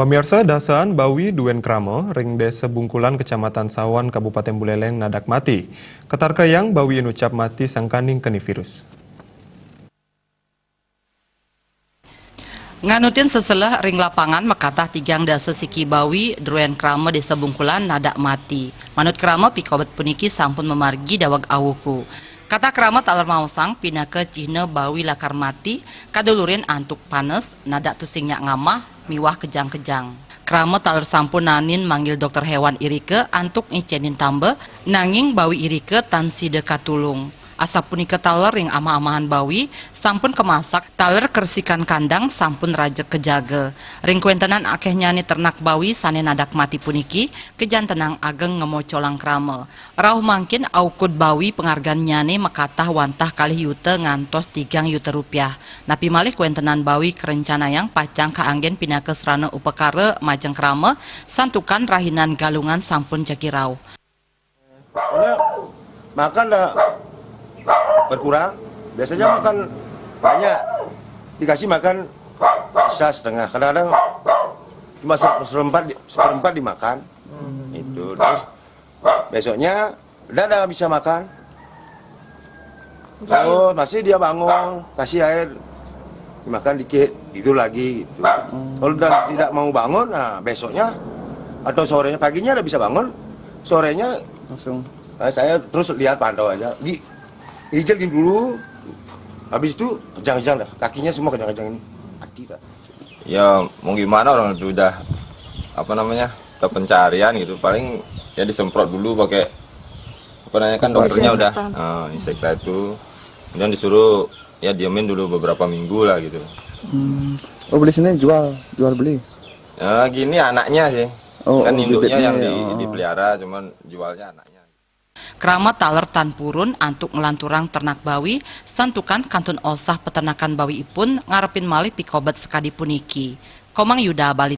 Pemirsa dasaan Bawi Duen Kramo, ring desa Bungkulan Kecamatan Sawan Kabupaten Buleleng nadak mati. Ketar kayang Bawi inucap mati sangkaning keni virus. Nganutin seselah ring lapangan makatah tigang dasa siki Bawi Duen Kramo desa Bungkulan nadak mati. Manut Kramo pikobat puniki sampun memargi dawag awuku. Kata Kramo taler mausang pindah ke Cihne Bawi lakar mati kadulurin antuk panes nadak tusingnya ngamah miwah kejang-kejang. Kramo taler sampun nanin manggil dokter hewan irike antuk ngicenin tambe nanging Bawi irike tan side katulung. Asap punika taler ring ama-amahan Bawi sampun kemasak taler kersikan kandang sampun rajek kejaga. Ring kuentenan akeh nyani ternak Bawi sane nadak mati puniki kejantenang ageng ngemocolang Kramo. Rauh mangkin aukud Bawi penghargaan nyane makatah wantah kalih yute ngantos 3 yuta rupiah. Napi malih kuentenan Bawi kerencana yang pacang kaanggen pindah ke serana upekare majeng Kramo santukan rahinan galungan sampun cekirau. Makan dah berkurang, biasanya makan banyak, dikasih makan sisa setengah, kadang-kadang cuma seperempat dimakan, itu terus besoknya udah ada bisa makan, terus masih dia bangun, kasih air, dimakan dikit, tidur lagi gitu. Kalau udah tidak mau bangun, nah besoknya atau sorenya, paginya udah bisa bangun, sorenya langsung. Saya terus lihat pantau aja, hijau dulu, habis itu kejang-kejang dah, kakinya semua kejang-kejang ini, mati dah. Ya mau gimana orang itu udah pencarian gitu, paling ya disemprot dulu pakai kan dokternya udah insekta itu, kemudian disuruh ya diamin dulu beberapa minggu lah gitu. Oh beli sini jual beli? Ya gini anaknya sih, kan induknya yang dipelihara, cuman jualnya anaknya. Kramo taler tan purun antuk ngelanturang ternak Bawi santukan kantun osah peternakan Bawi ipun ngarepin malih pikobat sekadi puniki. Komang Yuda Bali.